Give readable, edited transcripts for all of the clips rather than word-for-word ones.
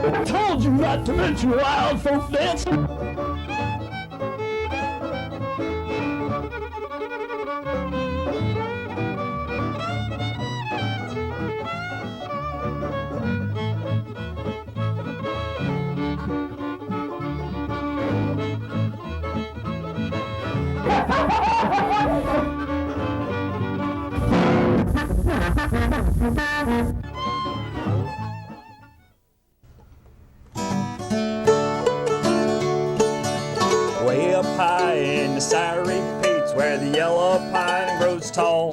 Told you not to mention wild folk dance. Way up high in the Siree Peaks where the yellow pine grows tall,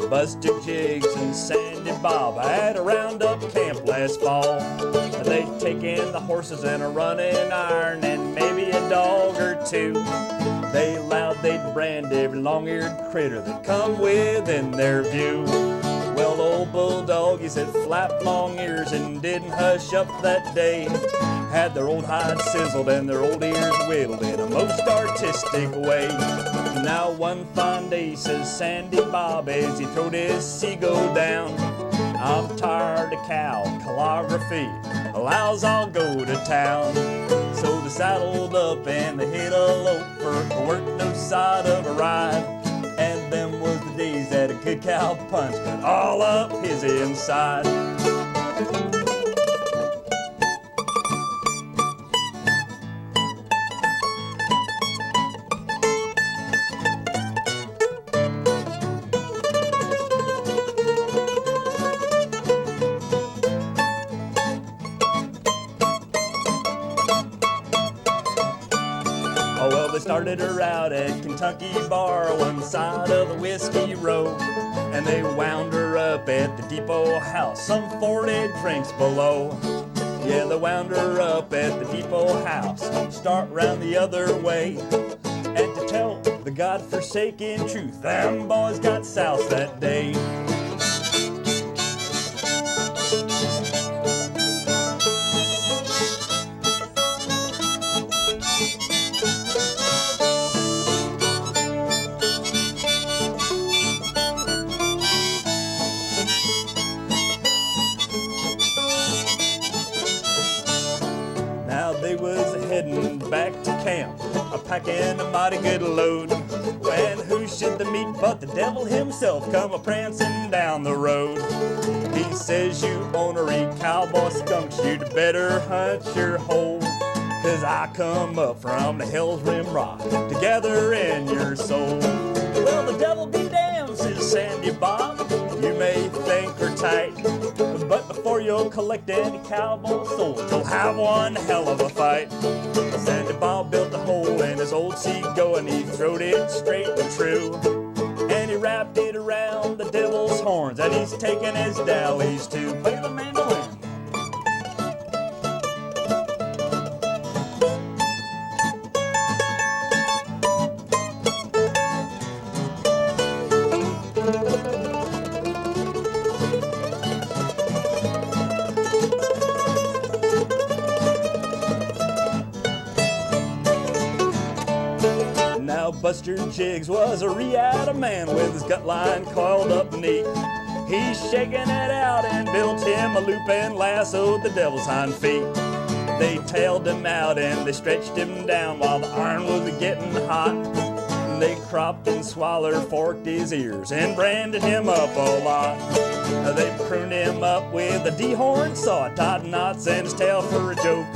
Buster Jiggs and Sandy Bob had a roundup camp last fall. They'd taken the horses and a running iron and maybe a dog or two. They allowed they'd brand every long-eared critter that come within their view. Well, the old bulldog, he said, flapped long ears and didn't hush up that day. Had their old hides sizzled and their old ears whittled in a most artistic way. Now one fine day, says Sandy Bob as he throwed his seagull down, I'm tired of cow calligraphy, allows I'll go to town. So they saddled up and they hit a lope for work no side of a ride. And them was the days that a good cow punch got all up his inside. Oh, well, they started her out at Kentucky Bar, one side of the Whiskey Row. And they wound her up at the Depot House, some 40 drinks below. Yeah, they wound her up at the Depot House, start round the other way. And to tell the godforsaken truth, them boys got soused that day. Now they was heading back to camp, a-packing a mighty good load. When who should they meet but the devil himself come a-prancing down the road. He says, you ornery cowboy skunks, you'd better hunt your hole, 'cause I come up from the Hell's Rim Rock to gather in your soul. Well, the devil be damned, says Sandy Bob, you may think her tight, but before you'll collect any cowboy souls, you'll have one hell of a fight. Sandy Bob built a hole in his old seagull and he throwed it straight and true. And he wrapped it around the devil's horns and he's taking his dallies to play the mandolin. Now Buster Jiggs was a Riata man with his gut line coiled up neat. He's shaking it out and built him a loop and lassoed the devil's hind feet. They tailed him out and they stretched him down while the iron was getting hot. They cropped and swallowed, forked his ears and branded him up a lot. They pruned him up with a dehorn saw, tied knots in his tail for a joke.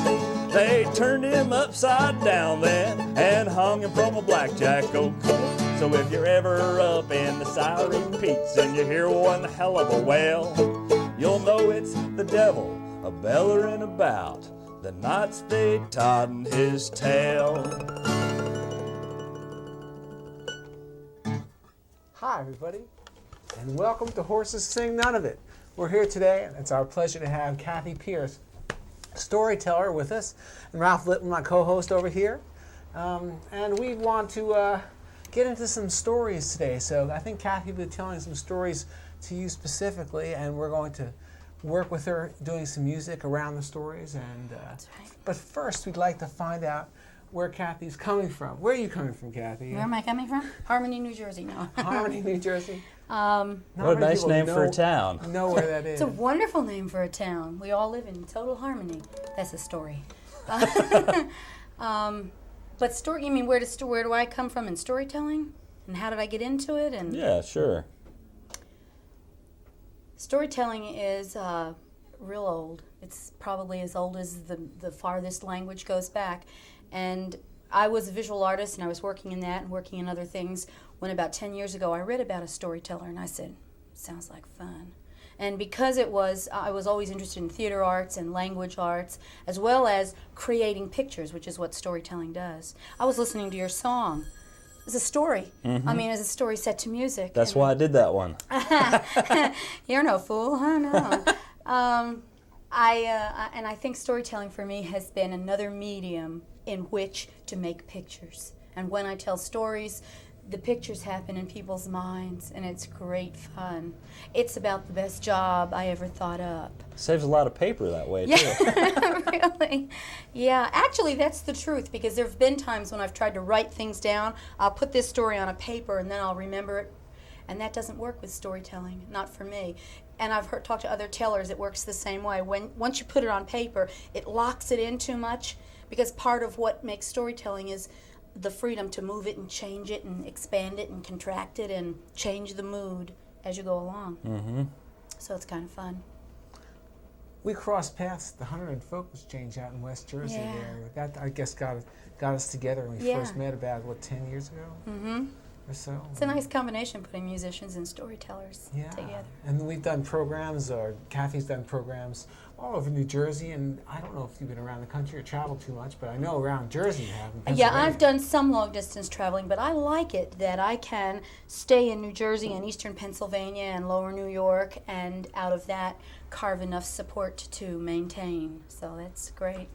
They turned him upside down then and hung him from a blackjack oak. So if you're ever up in the Siree Peaks and you hear one hell of a wail, you'll know it's the devil a-bellerin' about the knots they tied in his tail. Hi everybody, and welcome to Horses Sing None of It. We're here today, and it's our pleasure to have Kathy Pierce, Storyteller, with us, and Ralph Litton, my co-host over here. And we want to get into some stories today. So I think Kathy will be telling some stories to you specifically, and we're going to work with her doing some music around the stories. And That's right. But first, we'd like to find out where Kathy's coming from. Where are you coming from, Kathy? Where am I coming from? Harmony, New Jersey, no. Harmony, New Jersey. Not What a many nice people name for a town. Know where that is. It's a wonderful name for a town. We all live in total harmony. That's a story. But story, you mean where do I come from in storytelling? And how did I get into it? And Yeah, sure. storytelling is real old. It's probably as old as the farthest language goes back. And I was a visual artist, and I was working in that and working in other things when about 10 years ago I read about a storyteller, and I said, sounds like fun. And because I was always interested in theater arts and language arts, as well as creating pictures, which is what storytelling does. I was listening to your song. It's a story. I mean, it's a story set to music. That's why I did that one. You're no fool, huh? No. And I think storytelling for me has been another medium in which to make pictures. And when I tell stories, the pictures happen in people's minds, and it's great fun. It's about the best job I ever thought up. Saves a lot of paper that way, too. Yeah, really. Yeah, actually, that's the truth, because there have been times when I've tried to write things down. I'll put this story on a paper, and then I'll remember it, and that doesn't work with storytelling, not for me. And I've talked to other tellers, it works the same way. Once you put it on paper, it locks it in too much, because part of what makes storytelling is the freedom to move it and change it and expand it and contract it and change the mood as you go along. Mm-hmm. So it's kind of fun. We crossed paths at the Hunter and Focus Change out in West Jersey there. That, I guess, got us together when we first met about, 10 years ago? Mm-hmm. Or so. It's a nice combination, putting musicians and storytellers together. And we've done programs, or Kathy's done programs all over New Jersey, and I don't know if you've been around the country or traveled too much, but I know around Jersey you have. Yeah, I've done some long distance traveling, but I like it that I can stay in New Jersey and eastern Pennsylvania and lower New York, and out of that carve enough support to maintain. So that's great.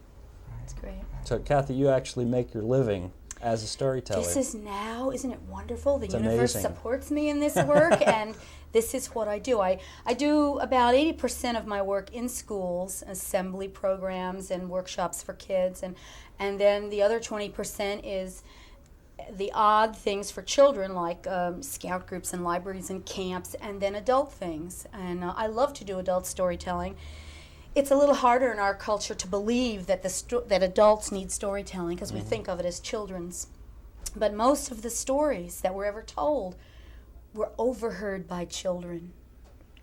It's great. So, Kathy, you actually make your living as a storyteller. This is now, isn't it wonderful? The It's universe amazing. supports me in this work, and this is what I do. I do about 80% of my work in schools, assembly programs and workshops for kids, and then the other 20% is the odd things for children, like scout groups and libraries and camps, and then adult things. And I love to do adult storytelling. It's a little harder in our culture to believe that that adults need storytelling, because we think of it as children's. But most of the stories that were ever told were overheard by children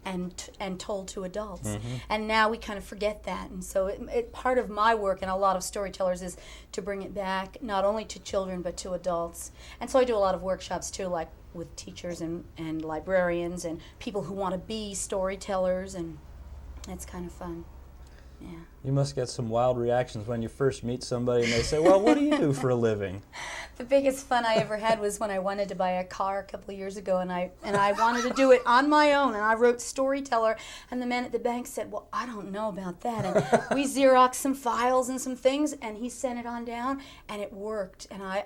and told to adults. And now we kind of forget that. And so part of my work and a lot of storytellers is to bring it back, not only to children but to adults. And so I do a lot of workshops too, like with teachers and librarians and people who want to be storytellers, and that's kind of fun. Yeah. You must get some wild reactions when you first meet somebody and they say, well, what do you do for a living? The biggest fun I ever had was when I wanted to buy a car a couple of years ago, and I wanted to do it on my own, and I wrote Storyteller, and the man at the bank said, well, I don't know about that, and we Xeroxed some files and some things, and he sent it on down, and it worked, and I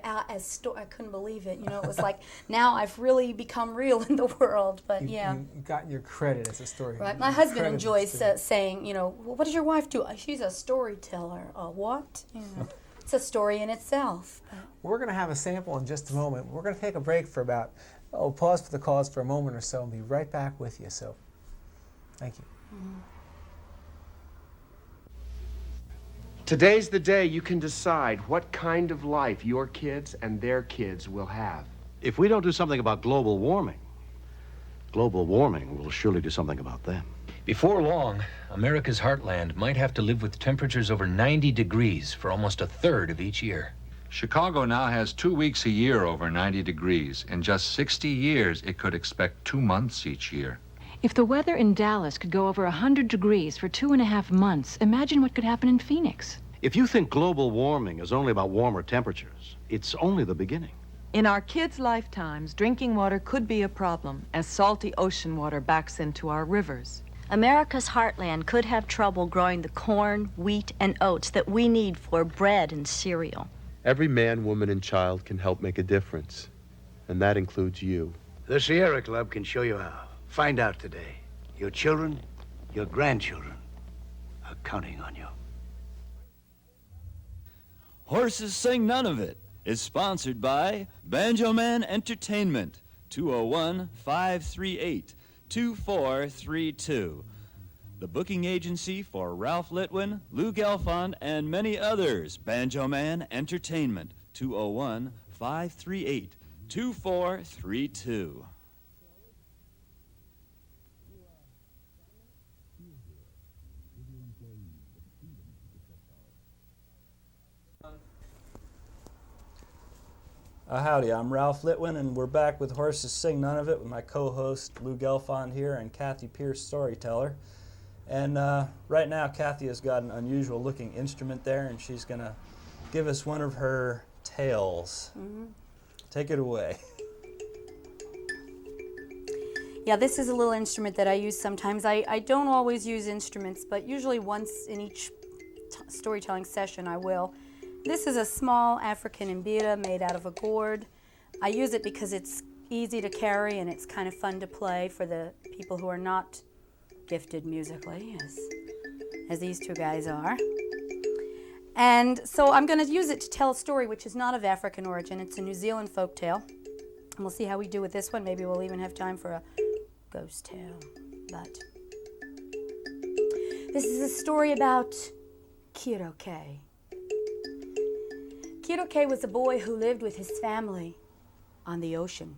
couldn't believe it. You know, it was like, now I've really become real in the world, but yeah. You've gotten your credit as a storyteller. Right. My husband enjoys saying, you know, well, what does your wife do? She's a storyteller. What? You know, it's a story in itself. We're going to have a sample in just a moment. We're going to take a break for pause for the cause for a moment or so, and be right back with you. So, thank you. Today's the day you can decide what kind of life your kids and their kids will have. If we don't do something about global warming will surely do something about them. Before long, America's heartland might have to live with temperatures over 90 degrees for almost a third of each year. Chicago now has 2 weeks a year over 90 degrees. In just 60 years, it could expect 2 months each year. If the weather in Dallas could go over 100 degrees for 2.5 months, imagine what could happen in Phoenix. If you think global warming is only about warmer temperatures, it's only the beginning. In our kids' lifetimes, drinking water could be a problem as salty ocean water backs into our rivers. America's heartland could have trouble growing the corn, wheat, and oats that we need for bread and cereal. Every man, woman, and child can help make a difference, and that includes you. The Sierra Club can show you how. Find out today. Your children, your grandchildren are counting on you. Horses Sing None of It is sponsored by Banjo Man Entertainment, 201-538-2432. The booking agency for Ralph Litwin, Lou Gelfond, and many others. Banjo Man Entertainment, 201-538-2432. Howdy, I'm Ralph Litwin, and we're back with Horses Sing None of It with my co-host Lou Gelfond here and Kathy Pierce, Storyteller. And right now, Kathy has got an unusual looking instrument there, and she's going to give us one of her tales. Take it away. Yeah, this is a little instrument that I use sometimes. I don't always use instruments, but usually once in each storytelling session I will. This is a small African mbira made out of a gourd. I use it because it's easy to carry and it's kind of fun to play for the people who are not gifted musically, as these two guys are. And so I'm going to use it to tell a story which is not of African origin. It's a New Zealand folk tale. And we'll see how we do with this one. Maybe we'll even have time for a ghost tale. But this is a story about Kiroke. Kiroke was a boy who lived with his family on the ocean.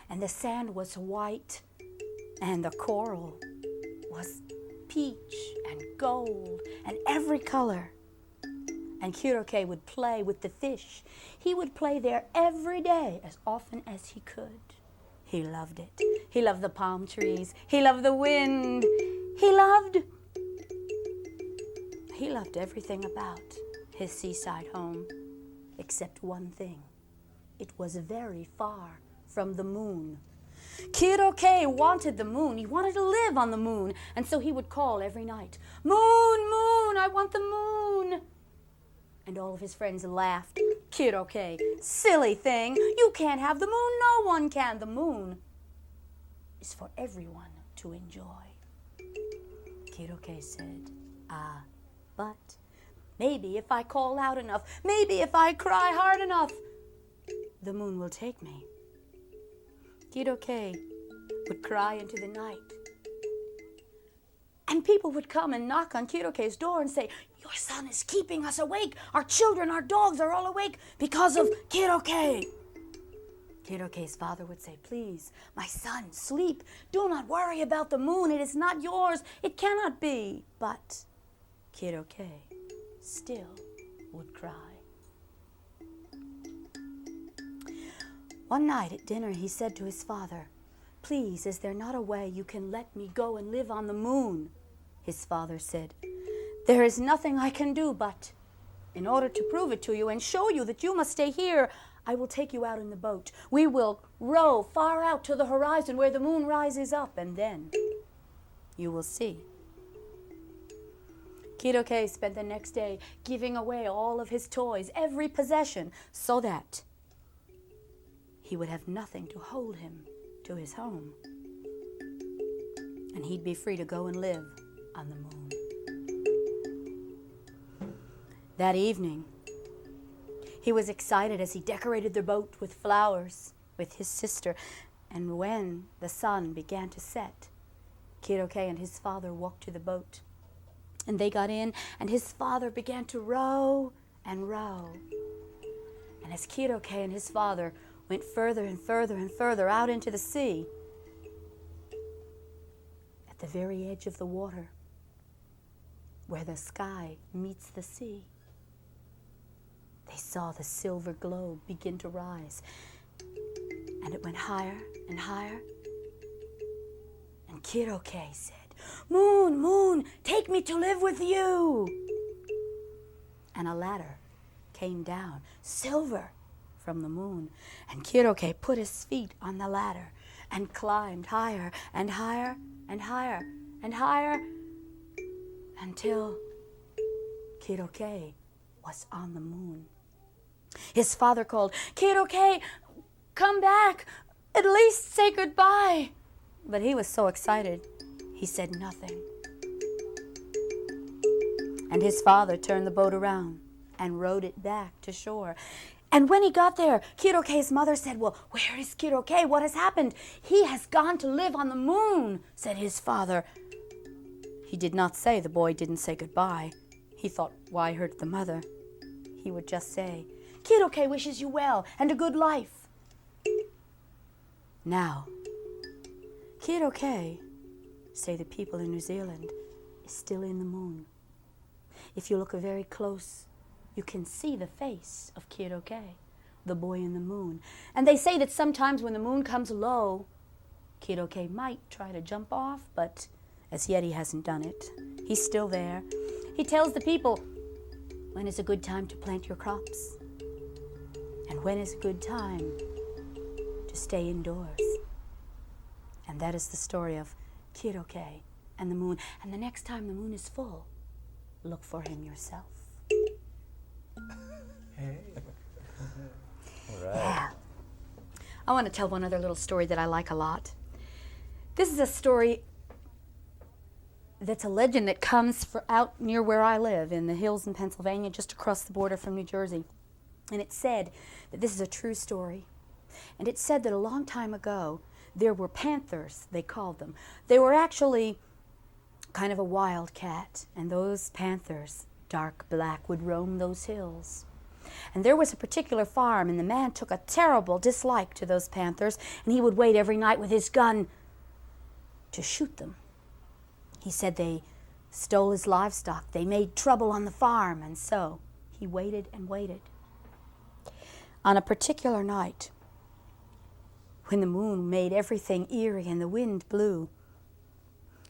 And the sand was white and the coral was peach and gold and every color. And Kiroke would play with the fish. He would play there every day as often as he could. He loved it. He loved the palm trees. He loved the wind. He loved everything about his seaside home, except one thing. It was very far from the moon. Kiroke wanted the moon. He wanted to live on the moon. And so he would call every night, "Moon, moon, I want the moon." And all of his friends laughed. Kiroke, silly thing. You can't have the moon. No one can. The moon is for everyone to enjoy. Kiroke said, but maybe if I call loud enough, maybe if I cry hard enough, the moon will take me. Kiroke would cry into the night. And people would come and knock on Kiroke's door and say, "Your son is keeping us awake. Our children, our dogs are all awake because of Kiroke." Kiroke's father would say, "Please, my son, sleep. Do not worry about the moon. It is not yours. It cannot be." But Kiroke still would cry. One night at dinner, he said to his father, "Please, is there not a way you can let me go and live on the moon?" His father said, "There is nothing I can do, but in order to prove it to you and show you that you must stay here, I will take you out in the boat. We will row far out to the horizon where the moon rises up, and then you will see." Kiroke spent the next day giving away all of his toys, every possession, so that he would have nothing to hold him to his home. And he'd be free to go and live on the moon. That evening, he was excited as he decorated the boat with flowers with his sister. And when the sun began to set, Kiroke and his father walked to the boat. And they got in, and his father began to row and row. And as Kiroke and his father went further and further and further out into the sea, at the very edge of the water, where the sky meets the sea, they saw the silver globe begin to rise. And it went higher and higher. And Kiroke said, "Moon, moon, take me to live with you." And a ladder came down, silver, from the moon. And Kiroke put his feet on the ladder and climbed higher and higher and higher and higher until Kiroke was on the moon. His father called, "Kiroke, come back, at least say goodbye." But he was so excited, he said nothing. And his father turned the boat around and rowed it back to shore. And when he got there, Kid Ok's mother said, well, where is Kid Ok? What has happened? He has gone to live on the moon, said his father. He did not say the boy didn't say goodbye. He thought, why hurt the mother? He would just say, Kid Ok wishes you well and a good life. Now, Kid Ok, say the people in New Zealand, is still in the moon. If you look very close, you can see the face of Kid Ok, the boy in the moon. And they say that sometimes when the moon comes low, Kid Ok might try to jump off, but as yet he hasn't done it. He's still there. He tells the people, when is a good time to plant your crops? And when is a good time to stay indoors? And that is the story of Kid Ok and the moon. And the next time the moon is full, look for him yourself. Hey. All right. Yeah. I want to tell one other little story that I like a lot. This is a story that's a legend that comes out near where I live in the hills in Pennsylvania, just across the border from New Jersey. And it said that this is a true story. And it said that a long time ago, there were panthers, they called them. They were actually kind of a wild cat, and those panthers, dark black, would roam those hills. And there was a particular farm, and the man took a terrible dislike to those panthers, and he would wait every night with his gun to shoot them. He said they stole his livestock, they made trouble on the farm, and so he waited and waited. On a particular night, when the moon made everything eerie and the wind blew,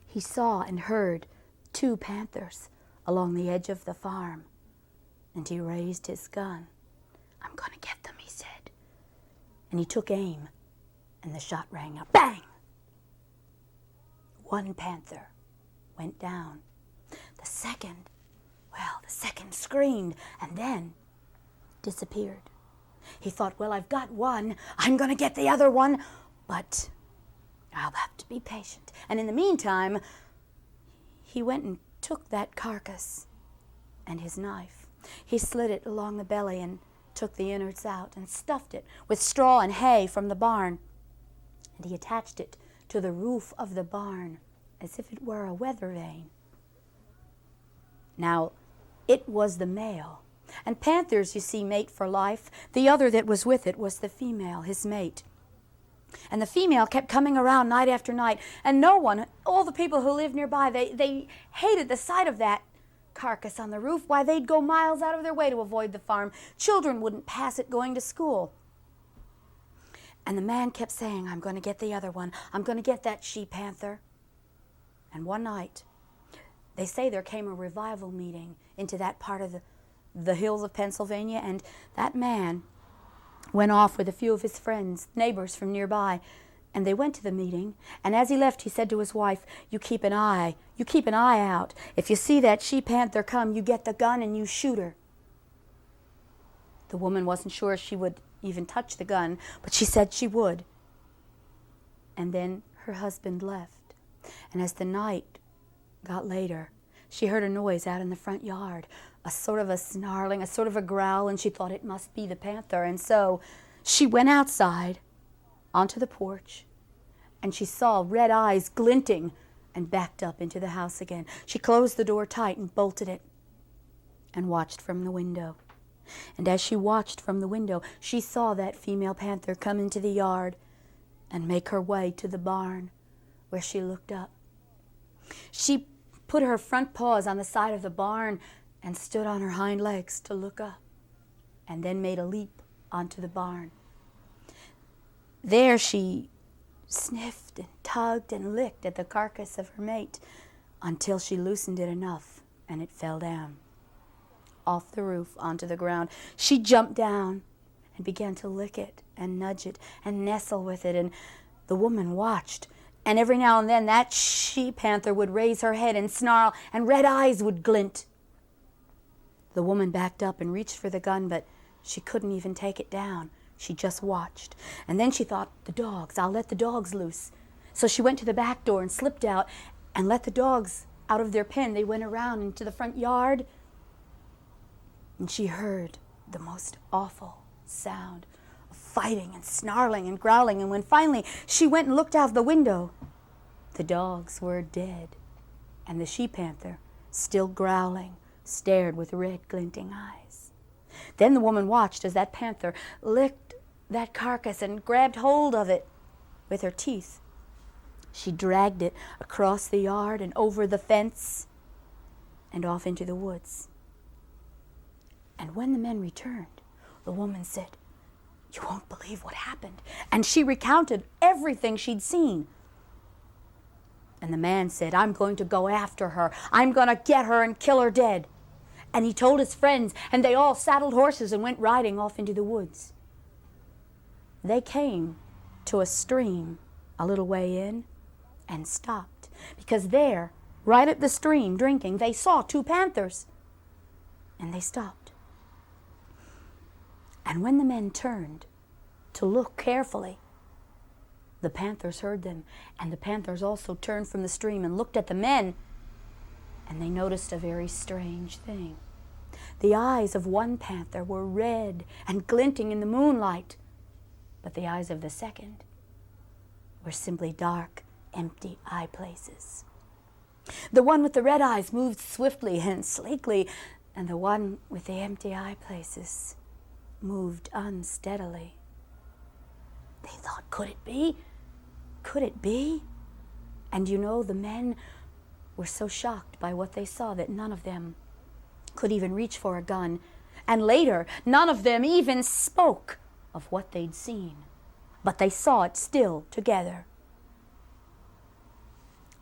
he saw and heard 2 panthers along the edge of the farm, and he raised his gun. I'm going to get them, he said. And he took aim, and the shot rang out. Bang! 1 panther went down. The second screamed and then disappeared. He thought, well, I've got one. I'm going to get the other one, but I'll have to be patient. And in the meantime, he went and took that carcass and his knife. He slit it along the belly and took the innards out and stuffed it with straw and hay from the barn. And he attached it to the roof of the barn as if it were a weather vane. Now, it was the male. And panthers, you see, mate for life. The other that was with it was the female, his mate. And the female kept coming around night after night, and no one, all the people who lived nearby, they hated the sight of that carcass on the roof. Why, they'd go miles out of their way to avoid the farm. Children wouldn't pass it going to school. And the man kept saying, I'm going to get the other one. I'm going to get that she-panther. And one night, they say there came a revival meeting into that part of the hills of Pennsylvania, and that man went off with a few of his friends, neighbors from nearby, and they went to the meeting. And as he left, he said to his wife, you keep an eye out. If you see that she-panther come, you get the gun and you shoot her. The woman wasn't sure she would even touch the gun, but she said she would. And then her husband left. And as the night got later, she heard a noise out in the front yard, a sort of a snarling, a sort of a growl, and she thought it must be the panther. And so she went outside onto the porch, and she saw red eyes glinting and backed up into the house again. She closed the door tight and bolted it and watched from the window. And as she watched from the window, she saw that female panther come into the yard and make her way to the barn where she looked up. She put her front paws on the side of the barn and stood on her hind legs to look up, and then made a leap onto the barn. There she sniffed and tugged and licked at the carcass of her mate until she loosened it enough and it fell down off the roof onto the ground. She jumped down and began to lick it and nudge it and nestle with it, and the woman watched. And every now and then that she-panther would raise her head and snarl, and red eyes would glint. The woman backed up and reached for the gun, but she couldn't even take it down. She just watched. And then she thought, the dogs, I'll let the dogs loose. So she went to the back door and slipped out and let the dogs out of their pen. They went around into the front yard, and she heard the most awful sound of fighting and snarling and growling. And when finally she went and looked out of the window, the dogs were dead, and the she-panther, still growling, stared with red glinting eyes. Then the woman watched as that panther licked that carcass and grabbed hold of it with her teeth. She dragged it across the yard and over the fence and off into the woods. And when the men returned, the woman said, "You won't believe what happened." And she recounted everything she'd seen. And the man said, "I'm going to go after her. I'm going to get her and kill her dead." And he told his friends, and they all saddled horses and went riding off into the woods. They came to a stream a little way in and stopped, because there, right at the stream, drinking, they saw two panthers. And they stopped. And when the men turned to look carefully, the panthers heard them, and the panthers also turned from the stream and looked at the men, and they noticed a very strange thing. The eyes of one panther were red and glinting in the moonlight, but the eyes of the second were simply dark, empty eye places. The one with the red eyes moved swiftly and sleekly, and the one with the empty eye places moved unsteadily. They thought, could it be? Could it be? And you know, the men were so shocked by what they saw that none of them could even reach for a gun. And later, none of them even spoke of what they'd seen. But they saw it still together.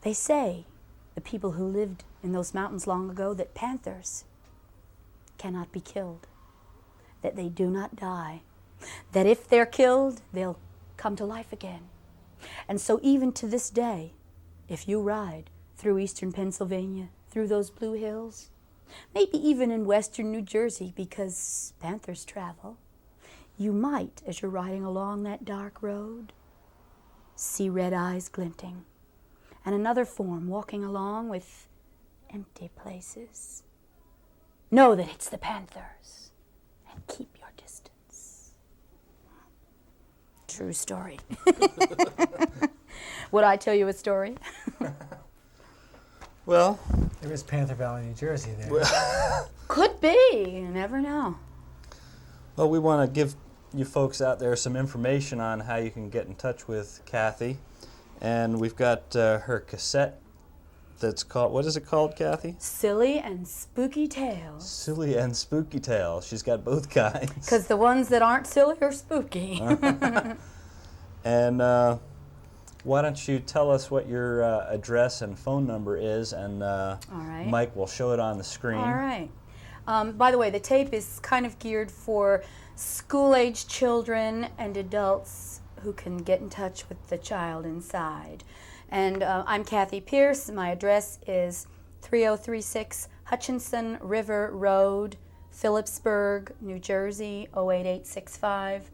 They say, the people who lived in those mountains long ago, that panthers cannot be killed, that they do not die, that if they're killed, they'll come to life again. And so even to this day, if you ride through eastern Pennsylvania, through those blue hills, maybe even in western New Jersey, because panthers travel, you might, as you're riding along that dark road, see red eyes glinting, and another form walking along with empty places. Know that it's the panthers, and keep your distance. True story. Would I tell you a story? Well, there is Panther Valley, New Jersey there. Could be. You never know. Well, we want to give you folks out there some information on how you can get in touch with Kathy. And we've got her cassette that's called, what is it called, Kathy? Silly and Spooky Tales. Silly and Spooky Tales. She's got both kinds. Because the ones that aren't silly are spooky. And why don't you tell us what your address and phone number is, and All right. Mike will show it on the screen. All right. By the way, the tape is kind of geared for school-age children and adults who can get in touch with the child inside. And I'm Kathy Pierce. My address is 3036 Hutchinson River Road, Phillipsburg, New Jersey, 08865.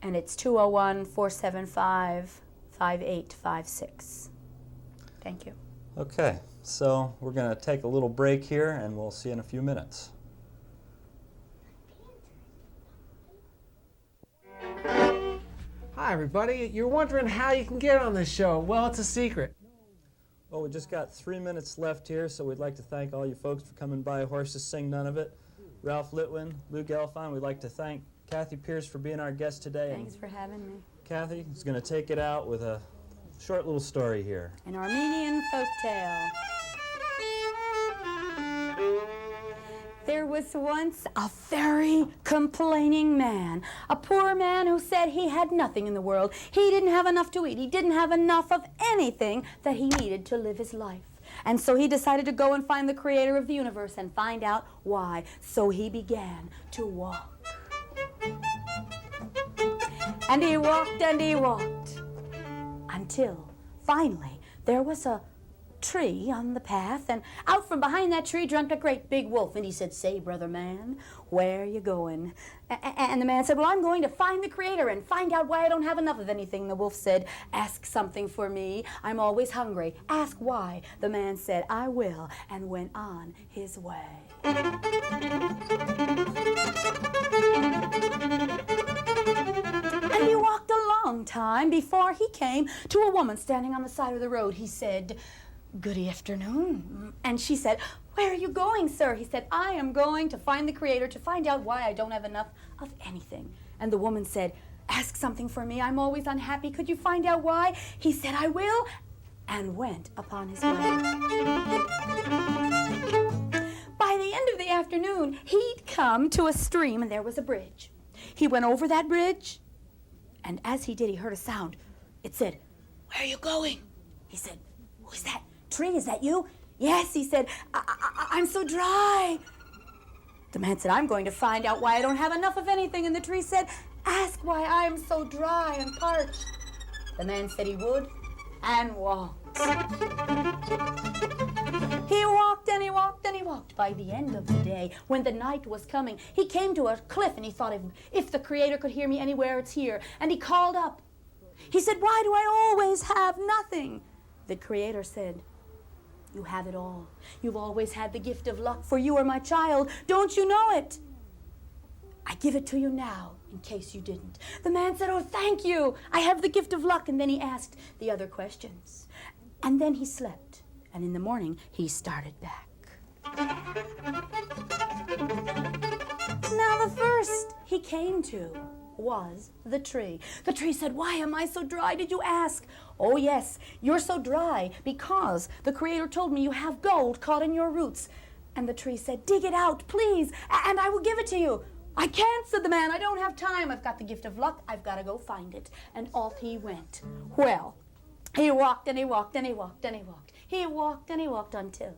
And it's 201-475-5856. Thank you. Okay, so we're going to take a little break here, and we'll see you in a few minutes. Hi, everybody. You're wondering how you can get on this show. Well, it's a secret. Well, we just got 3 minutes left here, so we'd like to thank all you folks for coming by Horses Sing None of It. Ralph Litwin, Lou Gelfond, we'd like to thank Kathy Pierce for being our guest today. Thanks for having me. Kathy is going to take it out with a short little story here. An Armenian folktale. There was once a very complaining man, a poor man who said he had nothing in the world. He didn't have enough to eat. He didn't have enough of anything that he needed to live his life. And so he decided to go and find the creator of the universe and find out why. So he began to walk. And he walked until finally there was a tree on the path, and out from behind that tree jumped a great big wolf, and he said, "Say, brother man, where are you going?" And the man said, "Well, I'm going to find the creator and find out why I don't have enough of anything." The wolf said, "Ask something for me. I'm always hungry. Ask why." The man said, "I will," and went on his way. time, before he came to a woman standing on the side of the road. He said, "Good afternoon." And she said, "Where are you going, sir?" He said, "I am going to find the Creator, to find out why I don't have enough of anything." And the woman said, "Ask something for me. I'm always unhappy. Could you find out why?" He said, "I will," and went upon his way. By the end of the afternoon, he'd come to a stream, and there was a bridge. He went over that bridge, and as he did, he heard a sound. It said, "Where are you going?" He said, "Who is that? Tree, is that you?" "Yes," he said, I'm so dry." The man said, "I'm going to find out why I don't have enough of anything." And the tree said, "Ask why I'm so dry and parched." The man said he would, and walked. He walked and he walked and he walked. By the end of the day, when the night was coming, he came to a cliff, and he thought, if the Creator could hear me anywhere, it's here. And he called up. He said, "Why do I always have nothing?" The Creator said, "You have it all. You've always had the gift of luck, for you are my child. Don't you know it? I give it to you now, in case you didn't." The man said, "Oh, thank you. I have the gift of luck." And then he asked the other questions. And then he slept. And in the morning, he started back. Now, the first he came to was the tree. The tree said, "Why am I so dry? Did you ask?" "Oh, yes, you're so dry because the Creator told me you have gold caught in your roots." And the tree said, "Dig it out, please, and I will give it to you." "I can't," said the man. "I don't have time. I've got the gift of luck. I've got to go find it." And off he went. Well, he walked and he walked and he walked and he walked. He walked and he walked until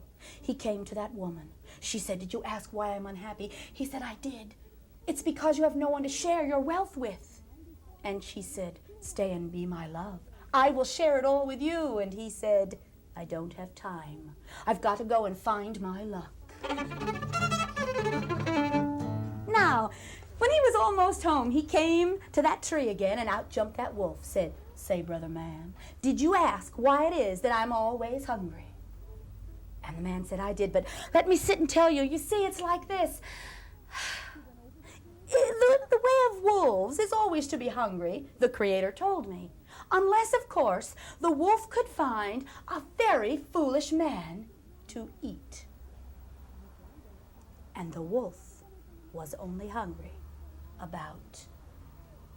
he came to that woman. She said, "Did you ask why I'm unhappy?" He said, "I did. It's because you have no one to share your wealth with." And she said, "Stay and be my love. I will share it all with you." And he said, "I don't have time. I've got to go and find my luck." Now, when he was almost home, he came to that tree again, and out jumped that wolf. Said, "Say, brother man, did you ask why it is that I'm always hungry?" And the man said, "I did, but let me sit and tell you. You see, it's like this. The way of wolves is always to be hungry, the Creator told me. Unless, of course, the wolf could find a very foolish man to eat." And the wolf was only hungry about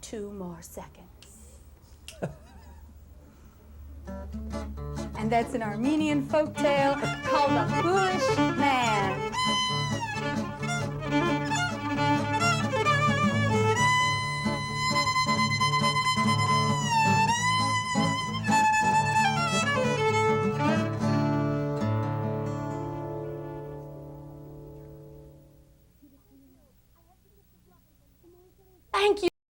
2 more seconds. And that's an Armenian folktale called The Foolish Man.